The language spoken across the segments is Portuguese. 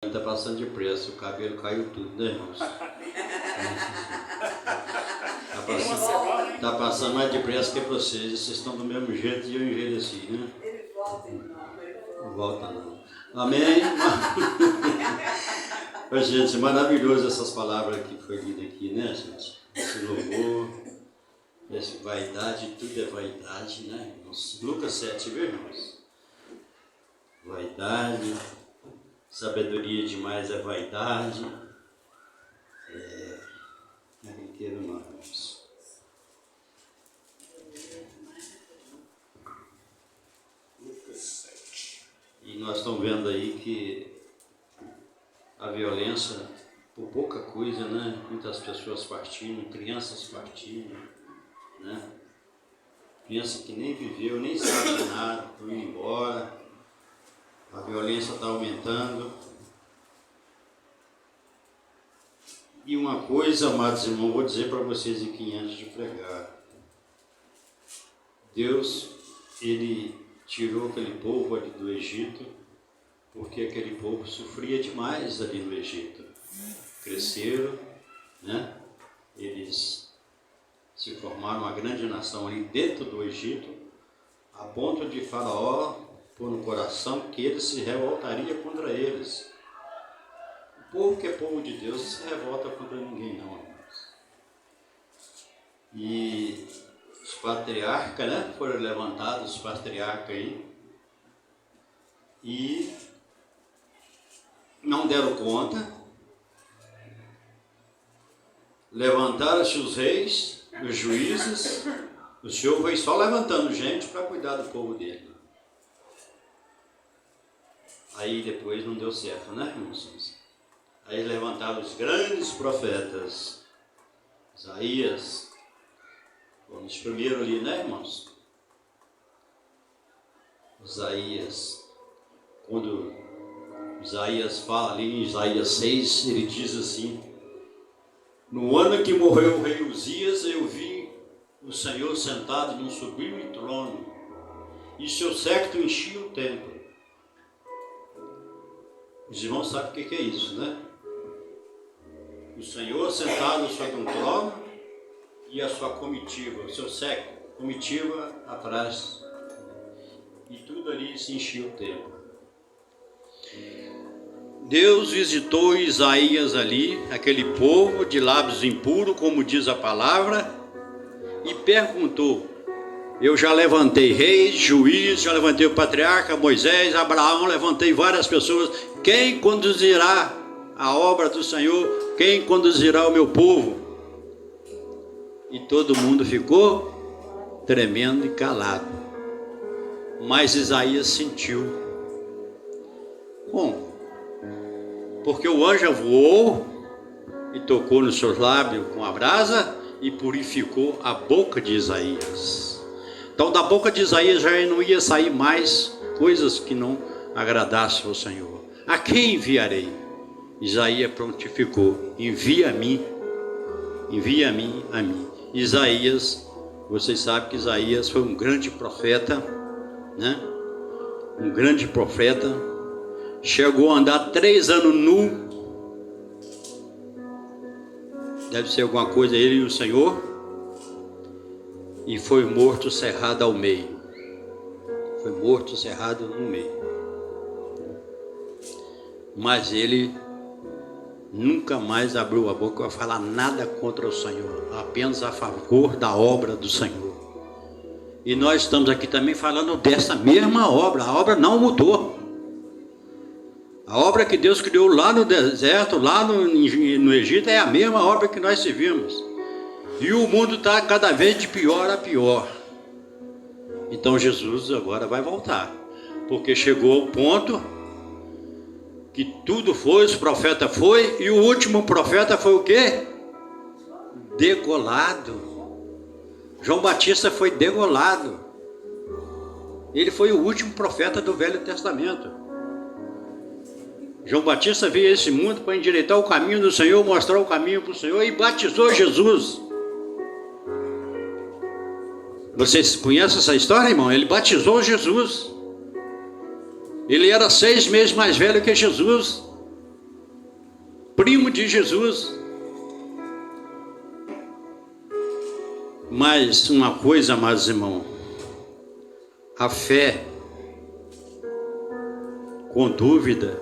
mas está passando depressa, o cabelo caiu tudo, né, irmãos? Está passando mais depressa que vocês estão do mesmo jeito e eu envelheci, né? Ele volta, irmão, ele volta. Não volta não. Amém? Ô, gente, maravilhoso essas palavras que foi lida aqui, né, gente? Esse louvor, essa vaidade, tudo é vaidade, né, irmãos? Lucas 7, viu, irmãos? Vaidade, sabedoria demais é vaidade, a riqueza não, irmãos. Lucas 7. E nós estamos vendo aí que a violência, por pouca coisa, né? Muitas pessoas partindo, crianças partindo, né? Criança que nem viveu, nem sabe de nada, estão indo embora. A violência está aumentando. E uma coisa, amados irmãos, vou dizer para vocês aqui antes de pregar. Deus, Ele tirou aquele povo ali do Egito, porque aquele povo sofria demais ali no Egito. Cresceram, né? Eles se formaram uma grande nação ali dentro do Egito, a ponto de Faraó pôr no coração que ele se revoltaria contra eles. O povo que é povo de Deus não se revolta contra ninguém, não, irmãos. E os patriarcas, né? Foram levantados, os patriarcas aí, e não deram conta. Levantaram-se os reis, os juízes. O Senhor foi só levantando gente para cuidar do povo dele. Aí depois não deu certo, né, irmãos? Aí levantaram os grandes profetas. Isaías, vamos primeiro ali, né, irmãos? Isaías, quando Isaías fala ali em Isaías 6, ele diz assim: no ano que morreu o rei Uzias, eu vi o Senhor sentado num sublime trono, e seu séquito enchia o templo. Os irmãos sabem o que é isso, né? O Senhor sentado sobre um trono e a sua comitiva, o seu séquito, comitiva atrás, e tudo ali se enchia o templo. Deus visitou Isaías ali, aquele povo de lábios impuros, como diz a palavra, e perguntou: eu já levantei reis, juízes, já levantei o patriarca, Moisés, Abraão, levantei várias pessoas. Quem conduzirá a obra do Senhor? Quem conduzirá o meu povo? E todo mundo ficou tremendo e calado. Mas Isaías sentiu. Como? Porque o anjo voou e tocou nos seus lábios com a brasa e purificou a boca de Isaías. Então da boca de Isaías já não ia sair mais coisas que não agradassem ao Senhor. A quem enviarei? Isaías prontificou: envia a mim a mim. Isaías, vocês sabem que Isaías foi um grande profeta, né? Um grande profeta. Chegou a andar 3 anos nu. Deve ser alguma coisa ele e o Senhor. E foi morto cerrado ao meio. Foi morto cerrado no meio. Mas ele nunca mais abriu a boca para falar nada contra o Senhor, apenas a favor da obra do Senhor. E nós estamos aqui também falando dessa mesma obra. A obra não mudou. A obra que Deus criou lá no deserto, lá no Egito, é a mesma obra que nós servimos. E o mundo está cada vez de pior a pior. Então Jesus agora vai voltar, porque chegou ao ponto que tudo foi, os profetas foi, e o último profeta foi o quê? Degolado. João Batista foi degolado. Ele foi o último profeta do Velho Testamento. João Batista veio a esse mundo para endireitar o caminho do Senhor, mostrar o caminho para o Senhor, e batizou Jesus. Vocês conhecem essa história, irmão? Ele batizou Jesus. Ele era 6 meses mais velho que Jesus. primo de Jesus. Mas uma coisa, amados irmãos, a fé com dúvida,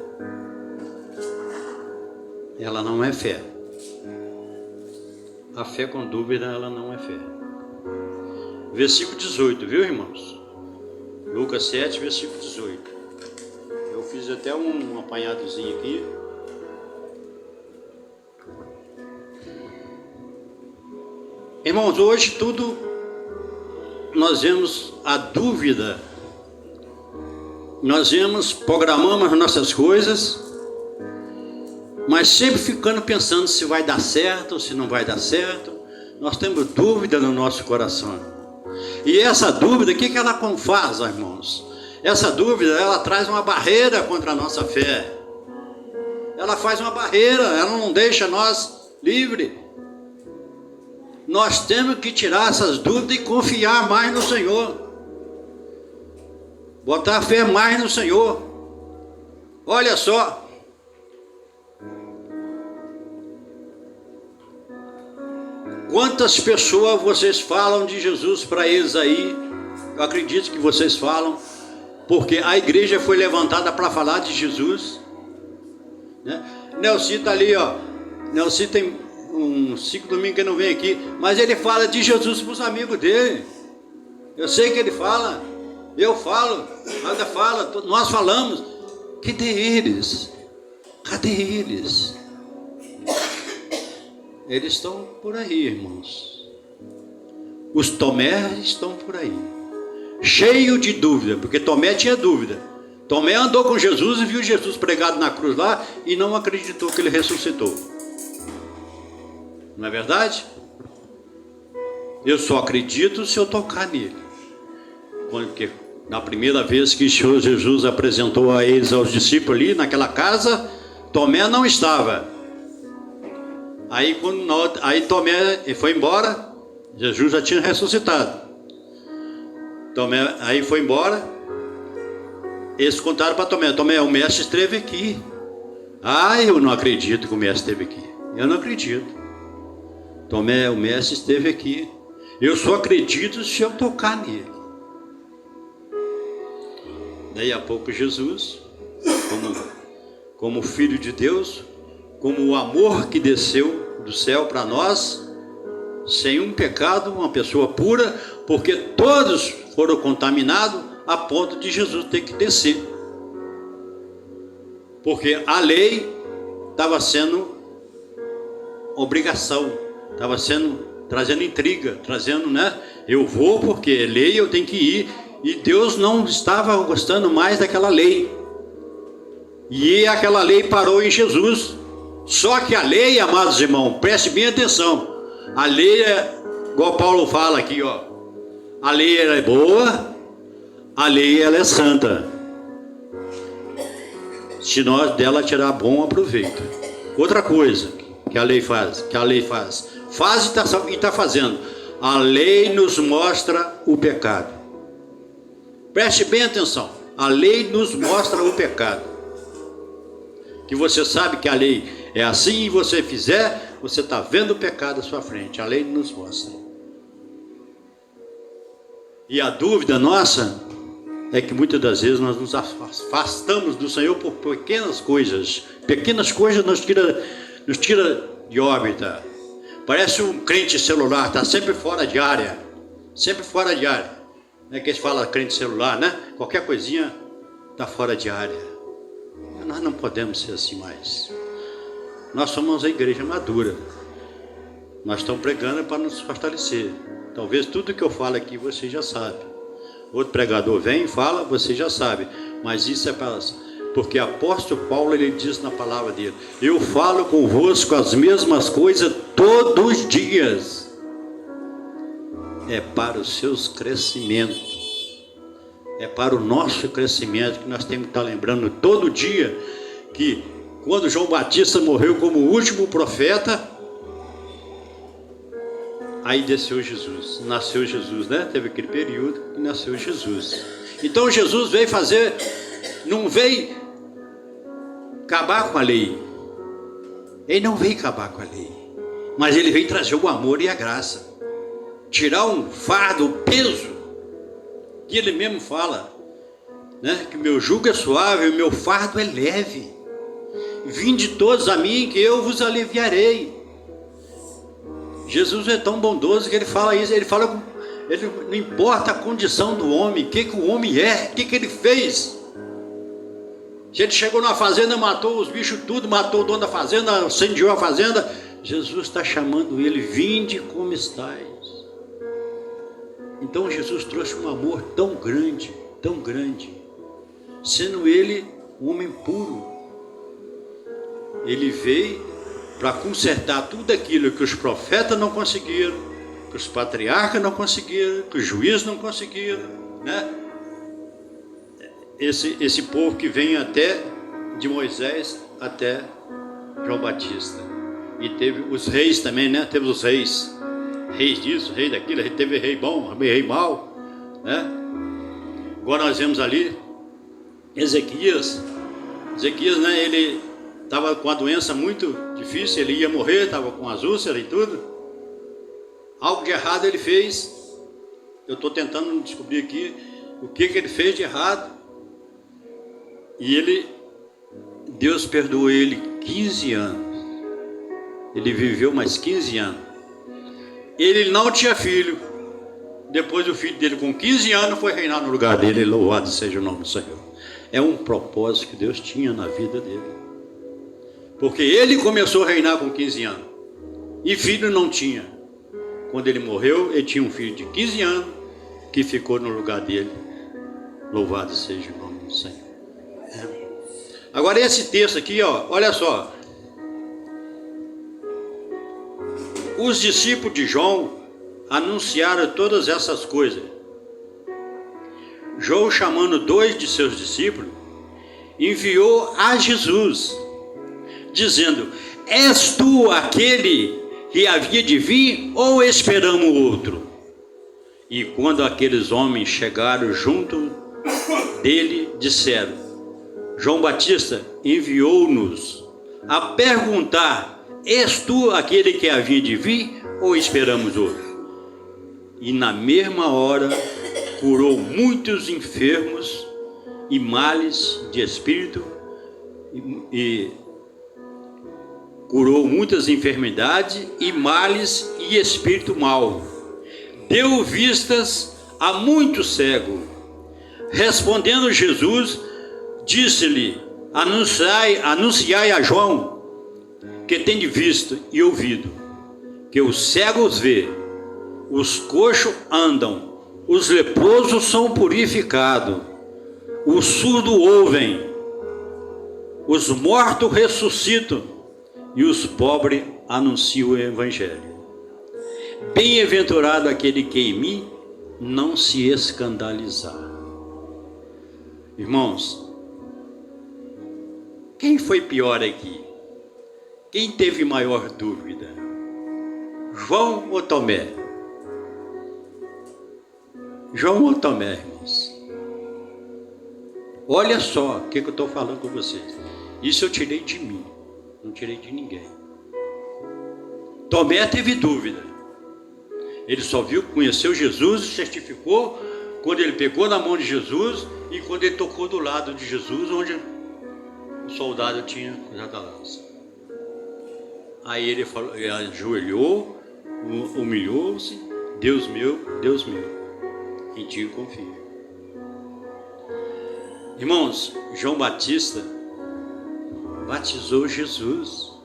ela não é fé. A fé com dúvida, ela não é fé. Versículo 18, viu, irmãos? Lucas 7, versículo 18. Eu fiz até um apanhadozinho aqui. Irmãos, hoje tudo nós vemos a dúvida. Nós vemos, programamos as nossas coisas, mas sempre ficando pensando se vai dar certo ou se não vai dar certo. Nós temos dúvida no nosso coração. E essa dúvida, o que ela faz, irmãos? Essa dúvida, ela traz uma barreira contra a nossa fé. Ela faz uma barreira, ela não deixa nós livres. Nós temos que tirar essas dúvidas e confiar mais no Senhor. Botar a fé mais no Senhor. Olha só. Quantas pessoas vocês falam de Jesus para eles aí? Eu acredito que vocês falam, porque a igreja foi levantada para falar de Jesus, né? Nelson está ali, ó. Nelson tem uns 5 domingos que não vem aqui, mas ele fala de Jesus para os amigos dele. Eu sei que ele fala, eu falo, Ada fala, nós falamos. Cadê eles? Cadê eles? Eles estão por aí, irmãos. Os Tomé estão por aí, cheio de dúvida, porque Tomé tinha dúvida. Tomé andou com Jesus e viu Jesus pregado na cruz lá e não acreditou que ele ressuscitou. Não é verdade? Eu só acredito se eu tocar nele. Porque na primeira vez que o Senhor Jesus apresentou a eles, aos discípulos ali naquela casa, Tomé não estava. Aí Tomé foi embora, Jesus já tinha ressuscitado. Tomé aí foi embora. Eles contaram para Tomé: Tomé, o mestre esteve aqui. Ah, eu não acredito que o mestre esteve aqui. Eu não acredito. Tomé, o mestre esteve aqui. Eu só acredito se eu tocar nele. Daí a pouco Jesus, como Filho de Deus, como o amor que desceu do céu para nós, sem um pecado, uma pessoa pura, porque todos foram contaminados a ponto de Jesus ter que descer. Porque a lei estava sendo obrigação, estava trazendo intriga, trazendo, né? Eu vou porque é lei, eu tenho que ir. E Deus não estava gostando mais daquela lei. E aquela lei parou em Jesus. Só que a lei, amados irmãos, preste bem atenção. A lei é, igual Paulo fala aqui, ó. A lei ela é boa, a lei ela é santa. Se nós dela tirar bom aproveito. Outra coisa que a lei faz, faz e está fazendo. A lei nos mostra o pecado. Preste bem atenção. A lei nos mostra o pecado. Que você sabe que a lei é assim e você fizer, você está vendo o pecado à sua frente. A lei nos mostra. E a dúvida nossa é que muitas das vezes nós nos afastamos do Senhor por pequenas coisas. Pequenas coisas nos tira de órbita. Parece um crente celular, está sempre fora de área. Sempre fora de área. Não é que eles falam crente celular, né? Qualquer coisinha está fora de área. Nós não podemos ser assim mais. Nós somos a igreja madura. Nós estamos pregando para nos fortalecer. Talvez tudo que eu falo aqui você já sabe. Outro pregador vem e fala, você já sabe. Mas isso é para... Porque apóstolo Paulo, ele diz na palavra dele: eu falo convosco as mesmas coisas todos os dias. É para os seus crescimentos. É para o nosso crescimento que nós temos que estar lembrando todo dia que quando João Batista morreu como o último profeta, aí desceu Jesus, nasceu Jesus, né? Teve aquele período e nasceu Jesus. Então Jesus veio fazer, não veio acabar com a lei. Ele não veio acabar com a lei, mas ele veio trazer o amor e a graça, tirar um fardo, o peso, que ele mesmo fala, né? Que o meu jugo é suave, o meu fardo é leve. Vinde todos a mim, que eu vos aliviarei. Jesus é tão bondoso que ele fala isso, ele não importa a condição do homem, o que o homem é, o que ele fez. Se ele chegou na fazenda, matou os bichos tudo, matou o dono da fazenda, incendiou a fazenda, Jesus está chamando ele, vinde como estáis. Então Jesus trouxe um amor tão grande, sendo ele um homem puro. Ele veio para consertar tudo aquilo que os profetas não conseguiram, que os patriarcas não conseguiram, que os juízes não conseguiram, né? Esse povo que vem até de Moisés até João Batista. E teve os reis também, né? Teve os reis disso, rei daquilo, teve rei bom, rei mau, né? Agora nós vemos ali Ezequias, né? Ele estava com a doença muito difícil, ele ia morrer, estava com as úlceras e tudo. Algo de errado ele fez. Eu estou tentando descobrir aqui o que ele fez de errado. E Deus perdoou ele 15 anos. Ele viveu mais 15 anos. Ele não tinha filho. Depois o filho dele com 15 anos foi reinar no lugar dele. Louvado seja o nome do Senhor. É um propósito que Deus tinha na vida dele. Porque ele começou a reinar com 15 anos. E filho não tinha. Quando ele morreu, ele tinha um filho de 15 anos que ficou no lugar dele. Louvado seja o nome do Senhor. Agora esse texto aqui, ó, olha só. Os discípulos de João anunciaram todas essas coisas. João, chamando 2 de seus discípulos, enviou a Jesus, dizendo: és tu aquele que havia de vir, ou esperamos outro? E quando aqueles homens chegaram junto dele, disseram: João Batista enviou-nos a perguntar: és tu aquele que havia de vir, ou esperamos outro? E na mesma hora curou muitos enfermos e males de espírito, e curou muitas enfermidades e males e espírito mau. Deu vistas a muitos cegos. Respondendo Jesus, disse-lhe: anunciai a João que tem visto e ouvido, que os cegos vê, os coxos andam, os leprosos são purificados, os surdos ouvem, os mortos ressuscitam e os pobres anunciam o evangelho. Bem-aventurado aquele que em mim não se escandalizar. Irmãos, quem foi pior aqui? Quem teve maior dúvida? João ou Tomé? João ou Tomé, irmãos? Olha só o que eu estou falando com vocês. Isso eu tirei de mim, não tirei de ninguém. Tomé teve dúvida. Ele só viu, conheceu Jesus, certificou quando ele pegou na mão de Jesus e quando ele tocou do lado de Jesus, onde o soldado tinha cruzado a lança. Aí ele falou, ajoelhou, humilhou-se: Deus meu, em ti eu confio. Irmãos, João Batista batizou Jesus.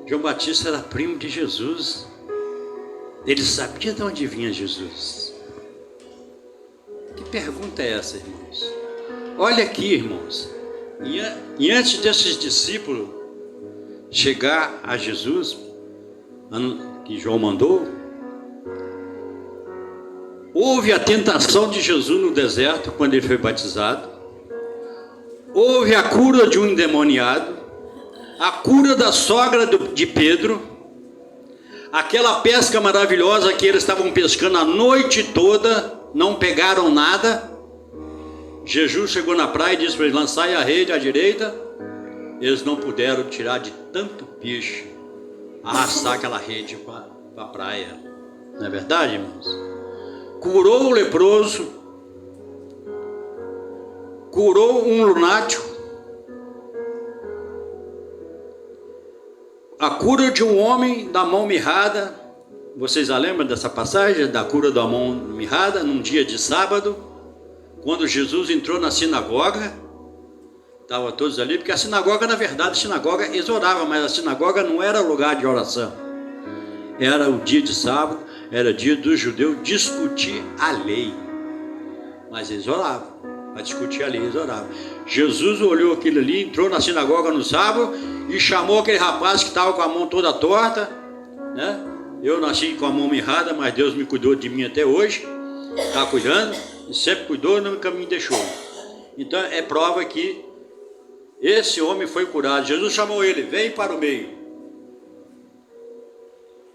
João Batista era primo de Jesus. Ele sabia de onde vinha Jesus. Que pergunta é essa, irmãos? Olha aqui, irmãos. E antes desses discípulos chegar a Jesus, que João mandou, houve a tentação de Jesus no deserto, quando ele foi batizado. Houve a cura de um endemoniado, a cura da sogra de Pedro, aquela pesca maravilhosa que eles estavam pescando a noite toda, não pegaram nada. Jesus chegou na praia e disse para eles: lançai a rede à direita eles não puderam tirar de tanto peixe, arrastar aquela rede para a praia. Não é verdade, irmãos? Curou o leproso, curou um lunático, a cura de um homem da mão mirrada. Vocês já lembram dessa passagem da cura da mão mirrada num dia de sábado, quando Jesus entrou na sinagoga? Estavam todos ali, porque a sinagoga, na verdade, a sinagoga eles oravam, mas a sinagoga não era lugar de oração. Era o dia de sábado, era dia dos judeus discutir a lei. Mas eles oravam, para discutir a lei, eles oravam. Jesus olhou aquilo ali, entrou na sinagoga no sábado e chamou aquele rapaz que estava com a mão toda torta, né? Eu nasci com a mão mirrada, mas Deus me cuidou de mim até hoje, está cuidando, e sempre cuidou, nunca me deixou. Então é prova que esse homem foi curado. Jesus chamou ele, vem para o meio.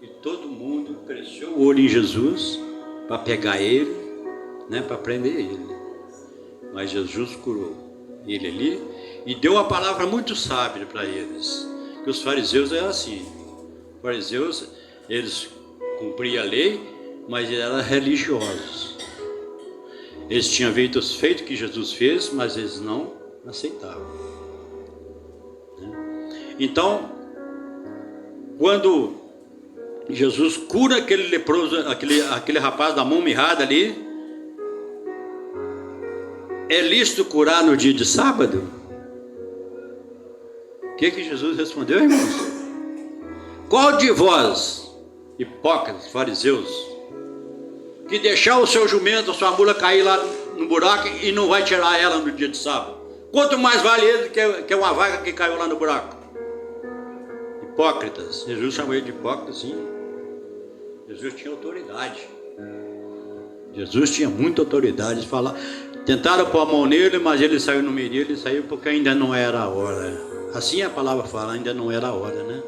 E todo mundo cresceu o olho em Jesus para pegar ele, né, para prender ele. Mas Jesus curou ele ali e deu uma palavra muito sábia para eles. Que os fariseus eram assim. Os fariseus, eles cumpriam a lei, mas eles eram religiosos. Eles tinham feito os feitos que Jesus fez, mas eles não aceitavam. Então, quando Jesus cura aquele leproso, aquele rapaz da mão mirrada ali, é lícito curar no dia de sábado? O que Jesus respondeu, irmãos? Qual de vós, hipócritas, fariseus, que deixar o seu jumento, a sua mula cair lá no buraco e não vai tirar ela no dia de sábado? Quanto mais vale ele que uma vaca que caiu lá no buraco? Hipócritas. Jesus chamou ele de hipócrita, sim. Jesus tinha autoridade. Jesus tinha muita autoridade de falar. Tentaram pôr a mão nele, mas ele saiu no meio dele, ele saiu porque ainda não era a hora. Assim a palavra fala, ainda não era a hora, né?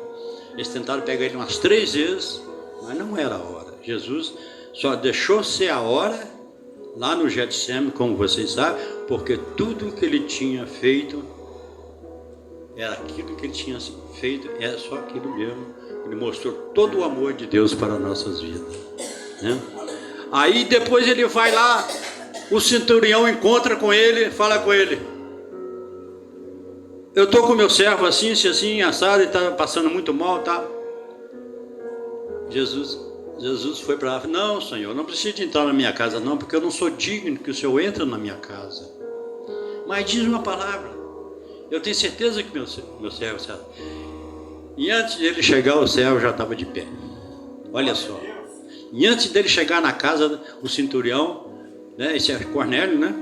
Eles tentaram pegar ele umas 3 vezes, mas não era a hora. Jesus só deixou ser a hora lá no Getsemane, como vocês sabem, porque tudo que ele tinha feito era aquilo que ele tinha feito, é só aquilo mesmo. Ele mostrou todo o amor de Deus para nossas vidas, né? Aí depois ele vai lá, o centurião encontra com ele, fala com ele: eu estou com meu servo assim, assim, assado, ele está passando muito mal, tá? Jesus foi para lá: não, Senhor, não precisa de entrar na minha casa não, porque eu não sou digno que o Senhor entre na minha casa. Mas diz uma palavra, eu tenho certeza que meu servo serve. E antes dele chegar, o servo já estava de pé. Olha só. E antes dele chegar na casa, o centurião, né, esse é Cornélio, né?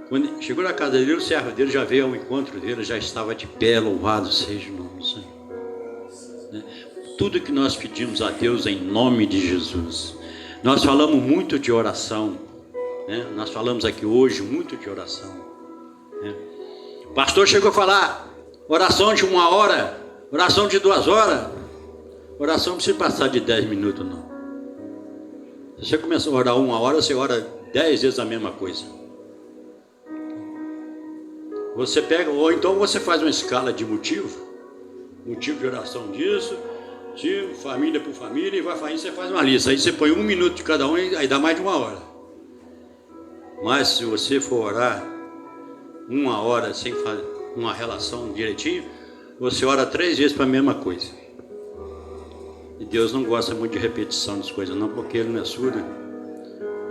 Quando chegou na casa dele, o servo dele já veio ao encontro dele, já estava de pé, louvado seja o nome do Senhor. Né? Tudo que nós pedimos a Deus em nome de Jesus. Nós falamos muito de oração, né? Nós falamos aqui hoje muito de oração, né? O pastor chegou a falar oração de 1 hora, oração de 2 horas. Oração não precisa passar de 10 minutos não. Se você começa a orar 1 hora, você ora 10 vezes a mesma coisa. Você pega, ou então você faz uma escala de motivo de oração disso, de família por família, e vai fazendo, você faz uma lista. Aí você põe 1 minuto de cada um, e aí dá mais de 1 hora. Mas se você for orar 1 hora sem fazer uma relação direitinho, você ora 3 vezes para a mesma coisa. E Deus não gosta muito de repetição das coisas não, porque Ele não é surdo.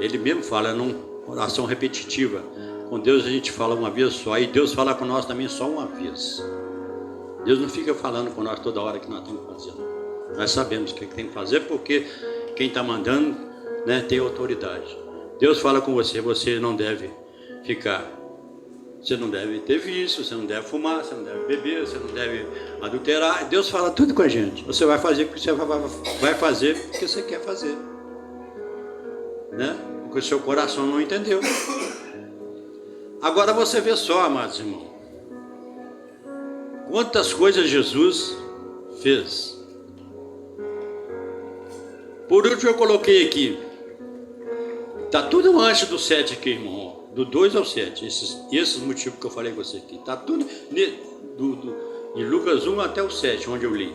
Ele mesmo fala numa oração repetitiva. Com Deus a gente fala uma vez só, e Deus fala com nós também só uma vez. Deus não fica falando com nós toda hora que nós temos que fazer. Nós sabemos o que tem que fazer, porque quem está mandando, né, tem autoridade. Deus fala com você, você não deve ficar, você não deve ter vício, você não deve fumar, você não deve beber, você não deve adulterar. Deus fala tudo com a gente. Você vai fazer porque você vai fazer porque você quer fazer, né? Porque o seu coração não entendeu. Agora você vê só, amados irmãos, quantas coisas Jesus fez. Por último eu coloquei aqui, está tudo antes do 7 aqui, irmão, do 2 ao 7, esses motivos que eu falei com você aqui, está tudo de Lucas 1 até o 7, onde eu li.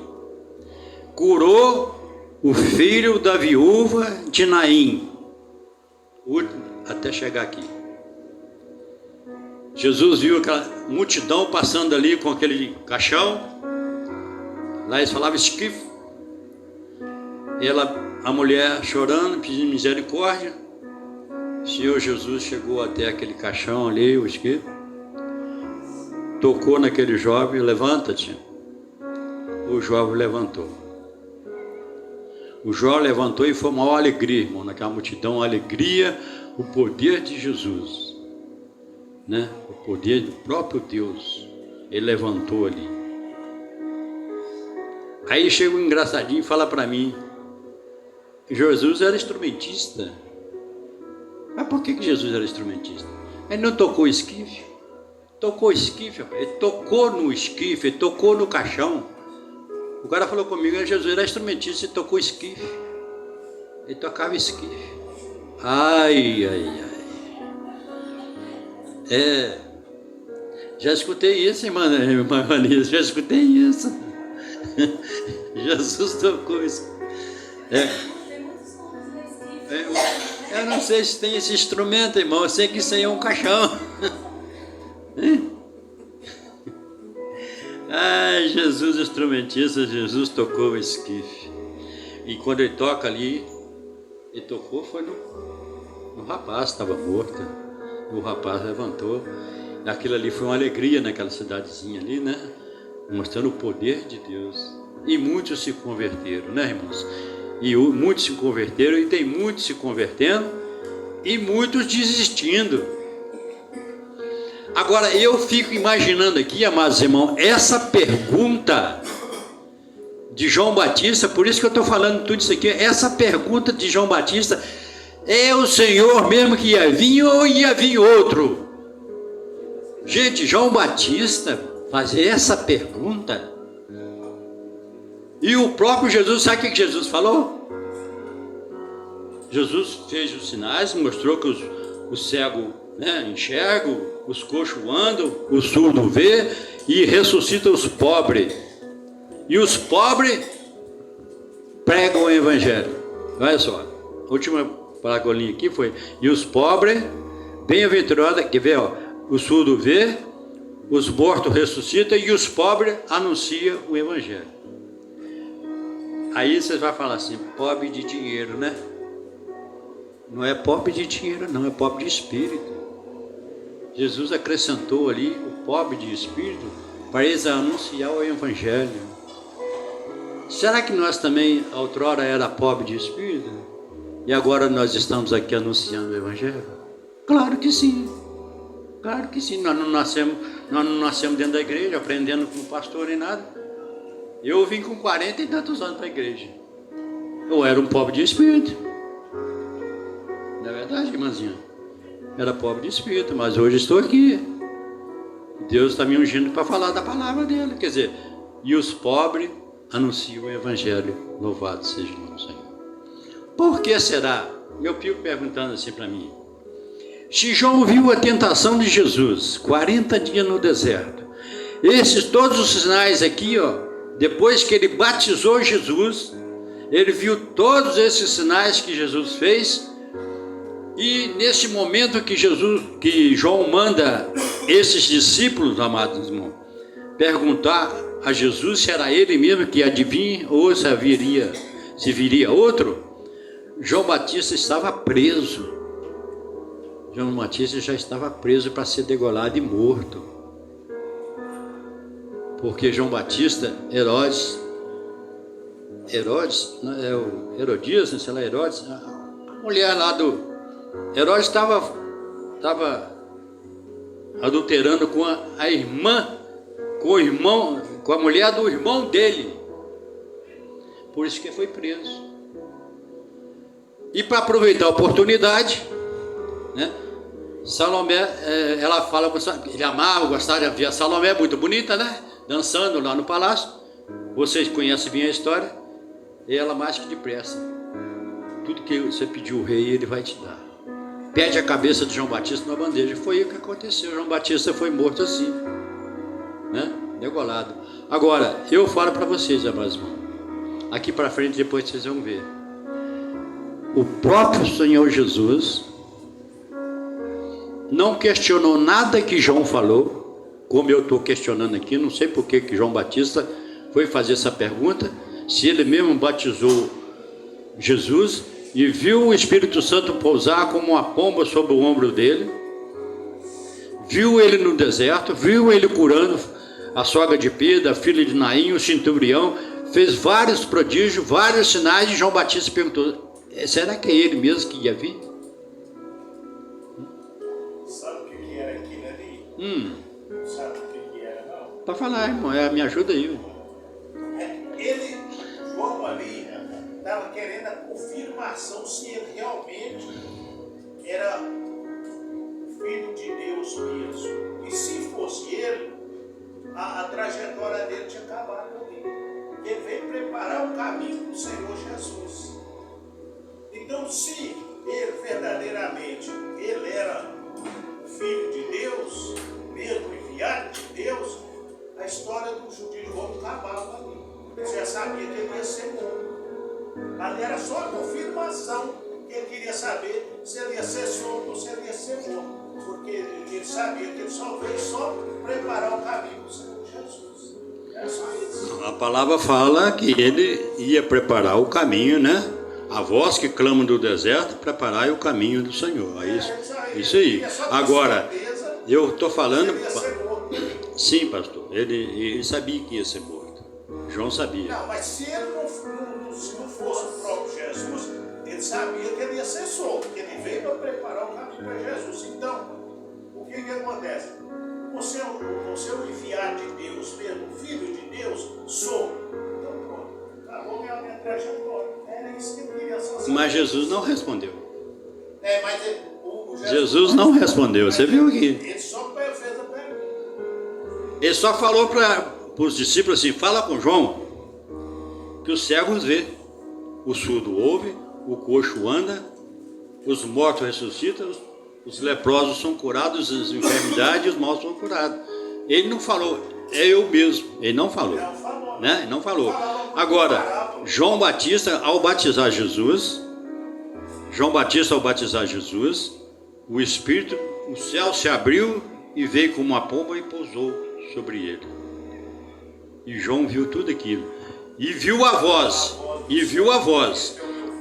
Curou o filho da viúva de Naim, até chegar aqui. Jesus viu aquela multidão passando ali com aquele caixão. Lá eles falavam esquifo. A mulher chorando, pedindo misericórdia. O Senhor Jesus chegou até aquele caixão ali, o esquifo. Tocou naquele jovem, levanta-te. O jovem levantou. O jovem levantou e foi uma maior alegria, irmão, naquela multidão, a alegria, o poder de Jesus, né? O poder do próprio Deus, ele levantou ali. Aí chega um engraçadinho e fala para mim, Jesus era instrumentista. Mas por que Jesus era instrumentista? Ele não tocou esquife? Tocou esquife, ele tocou no esquife, ele tocou no caixão. O cara falou comigo, Jesus era instrumentista e tocou esquife. Ele tocava esquife. Ai, ai, ai. Já escutei isso, irmã Vanessa, já escutei isso. Jesus tocou isso. Eu não sei se tem esse instrumento, irmão, eu sei que isso aí é um caixão. Ai, Jesus instrumentista, Jesus tocou o esquife. E quando ele toca ali, ele tocou foi no rapaz que estava morto. O rapaz levantou. Aquilo ali foi uma alegria naquela cidadezinha ali, né? Mostrando o poder de Deus. E muitos se converteram, né, irmãos? E muitos se converteram, e tem muitos se convertendo, e muitos desistindo. Agora, eu fico imaginando aqui, amados irmãos, essa pergunta de João Batista, por isso que eu estou falando tudo isso aqui, essa pergunta de João Batista, é o Senhor mesmo que ia vir ou ia vir outro? Gente, João Batista fazer essa pergunta, e o próprio Jesus, sabe o que Jesus falou? Jesus fez os sinais, mostrou que os cegos, né, enxergam, os coxos andam, os surdos vê e ressuscita os pobres. E os pobres pregam o evangelho. Olha só, a última paragolinha aqui foi: e os pobres, bem-aventurados, quer ver, ó, o surdo vê, os mortos ressuscitam e os pobres anunciam o evangelho. Aí você vai falar assim, pobre de dinheiro, né? Não é pobre de dinheiro, não, é pobre de espírito. Jesus acrescentou ali o pobre de espírito para eles anunciar o evangelho. Será que nós também outrora era pobre de espírito? E agora nós estamos aqui anunciando o evangelho? Claro que sim. Claro que sim. Nós não nascemos dentro da igreja, aprendendo com o pastor nem nada. Eu vim com 40 e tantos anos para a igreja. Eu era um pobre de espírito. Não é verdade, irmãzinha? Era pobre de espírito, mas hoje estou aqui. Deus está me ungindo para falar da palavra dele. Quer dizer, e os pobres anunciam o evangelho. Louvado seja o nome do Senhor. Por que será? Meu filho perguntando assim para mim. Se João viu a tentação de Jesus, 40 dias no deserto. Todos os sinais aqui, ó. Depois que ele batizou Jesus, ele viu todos esses sinais que Jesus fez. E nesse momento que João manda esses discípulos, amados irmãos, perguntar a Jesus se era ele mesmo que adivinha ou se viria outro, João Batista estava preso. João Batista já estava preso para ser degolado e morto. Porque João Batista, Herodes, não é o Herodias, não sei lá, Herodes, a mulher lá do Herodes estava adulterando com a irmã, com o irmão, com a mulher do irmão dele. Por isso que foi preso. E para aproveitar a oportunidade, né, Salomé, ela fala, ele amava, gostava de ver a Salomé, muito bonita, né? Dançando lá no palácio. Vocês conhecem bem a história. E ela mais que depressa. Tudo que você pediu o rei, ele vai te dar. Pede a cabeça de João Batista na bandeja. Foi o que aconteceu. João Batista foi morto assim, né? regolado. Agora, eu falo para vocês, amados irmãos. Aqui para frente, depois vocês vão ver. O próprio Senhor Jesus não questionou nada que João falou, como eu estou questionando aqui. Não sei por que João Batista foi fazer essa pergunta, se ele mesmo batizou Jesus e viu o Espírito Santo pousar como uma pomba sobre o ombro dele, viu ele no deserto, viu ele curando a sogra de Pedro, a filha de Naim, o centurião, fez vários prodígios, vários sinais, e João Batista perguntou: será que é ele mesmo que ia vir? Sabe o que era aquilo ali? Sabe o que era, não? Para falar, irmão, me ajuda aí. João ali, estava querendo a confirmação se ele realmente era filho de Deus mesmo. E se fosse ele, a trajetória dele tinha acabado ali. Ele veio preparar o caminho do Senhor Jesus. Então, se ele verdadeiramente ele era filho de Deus, mesmo enviado de Deus, a história do judeu de Roma acabava ali. Você já sabia que ele ia ser morto. Ali era só a confirmação que ele queria saber se ele ia ser solto ou se ele ia ser morto. Porque ele sabia que ele só veio só preparar o caminho do Senhor Jesus. Era só isso. A palavra fala que ele ia preparar o caminho, né? A voz que clama do deserto, preparai o caminho do Senhor. É isso aí. Agora, eu estou falando... Sim, pastor. Ele sabia que ia ser morto. João sabia. Não, mas se ele se não fosse o próprio Jesus, ele sabia que ele ia ser solto, que ele veio para preparar o caminho para Jesus. Então, o que acontece? Você é o enviado de Deus mesmo, filho de Deus, sou. Então pronto, acabou minha trajetória. Era isso que eu queria fazer. Mas Jesus não respondeu. Mas Jesus não respondeu, você viu aqui. Ele só fez a pergunta. Ele só falou para os discípulos assim: fala com João, que os cegos vê, o surdo ouve, o coxo anda, os mortos ressuscitam, os leprosos são curados, as enfermidades e os maus são curados. Ele não falou, é eu mesmo. Ele não falou, né? Ele não falou. Agora, João Batista, ao batizar Jesus, o Espírito, o céu se abriu e veio como uma pomba e pousou sobre ele. E João viu tudo aquilo. E viu a voz.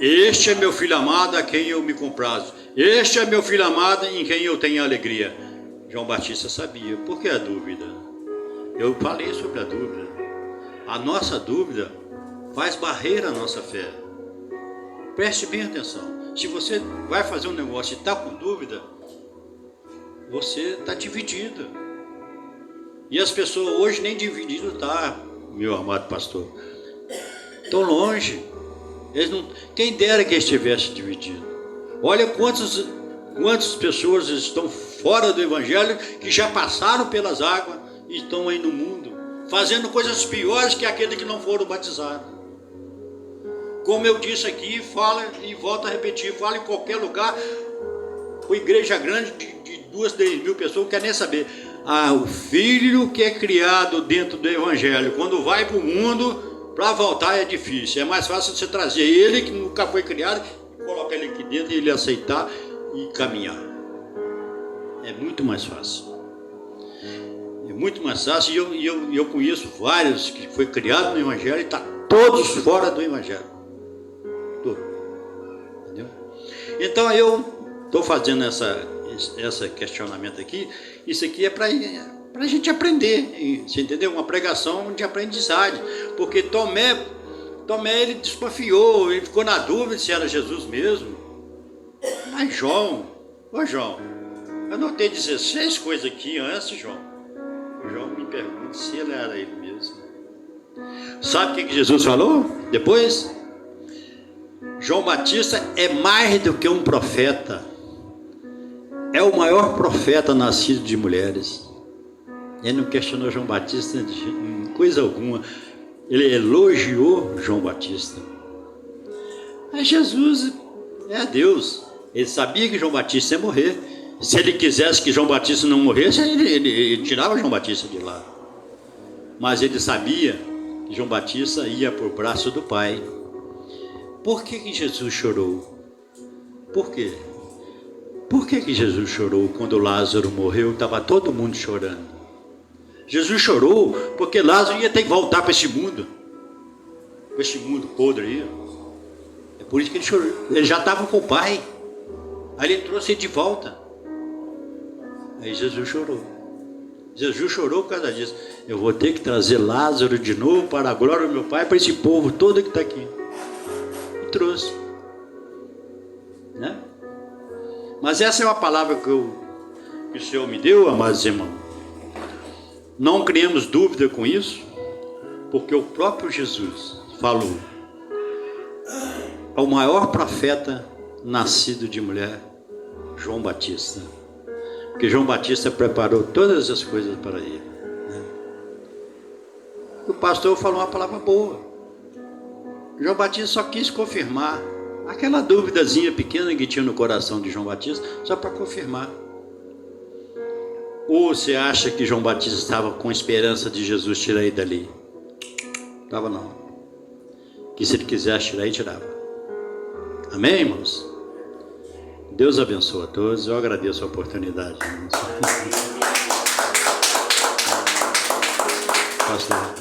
Este é meu filho amado, a quem eu me comprazo. Este é meu filho amado, em quem eu tenho alegria. João Batista sabia. Por que a dúvida? Eu falei sobre a dúvida. A nossa dúvida faz barreira à nossa fé. Preste bem atenção. Se você vai fazer um negócio e está com dúvida, você está dividido. E as pessoas hoje nem dividido tá, meu amado pastor. Estão longe. Eles não, quem dera que estivesse dividido. Olha quantas pessoas estão fora do Evangelho, que já passaram pelas águas e estão aí no mundo, fazendo coisas piores que aqueles que não foram batizados. Como eu disse aqui, fala e volto a repetir, fala em qualquer lugar, uma igreja grande de 2, 3 mil pessoas, não quer nem saber. O filho que é criado dentro do Evangelho, quando vai para o mundo, para voltar é difícil. É mais fácil você trazer ele que nunca foi criado, colocar ele aqui dentro e ele aceitar e caminhar. É muito mais fácil. É muito mais fácil. E eu conheço vários que foi criado no Evangelho e está todos fora do Evangelho. Tudo. Entendeu? Então eu estou fazendo esse questionamento aqui. Isso aqui é para a gente aprender, você entendeu? Uma pregação de aprendizagem, porque Tomé ele desconfiou, ele ficou na dúvida se era Jesus mesmo. Mas João, eu notei 16 coisas aqui antes, João me pergunta se ele era ele mesmo. Sabe o que Jesus falou depois? João Batista é mais do que um profeta. É o maior profeta nascido de mulheres. Ele não questionou João Batista em coisa alguma. Ele elogiou João Batista. Mas Jesus é Deus. Ele sabia que João Batista ia morrer. Se ele quisesse que João Batista não morresse, ele tirava João Batista de lá. Mas ele sabia que João Batista ia para o braço do Pai. Por que Jesus chorou? Por quê? Por que Jesus chorou quando Lázaro morreu? Estava todo mundo chorando. Jesus chorou porque Lázaro ia ter que voltar para esse mundo podre aí. É por isso que ele chorou. Ele já estava com o Pai. Aí ele trouxe ele de volta. Aí Jesus chorou. Jesus chorou por causa disso. Eu vou ter que trazer Lázaro de novo para a glória do meu Pai, para esse povo todo que está aqui. E trouxe. Né? Mas essa é uma palavra que o Senhor me deu, amados irmãos. Não criemos dúvida com isso, porque o próprio Jesus falou ao maior profeta nascido de mulher, João Batista. Porque João Batista preparou todas as coisas para ele. Né? O pastor falou uma palavra boa. João Batista só quis confirmar aquela duvidazinha pequena que tinha no coração de João Batista, só para confirmar. Ou você acha que João Batista estava com esperança de Jesus tirar ele dali? Estava não. Que se ele quisesse tirar, ele tirava. Amém, irmãos? Deus abençoe a todos. Eu agradeço a oportunidade. Pastor.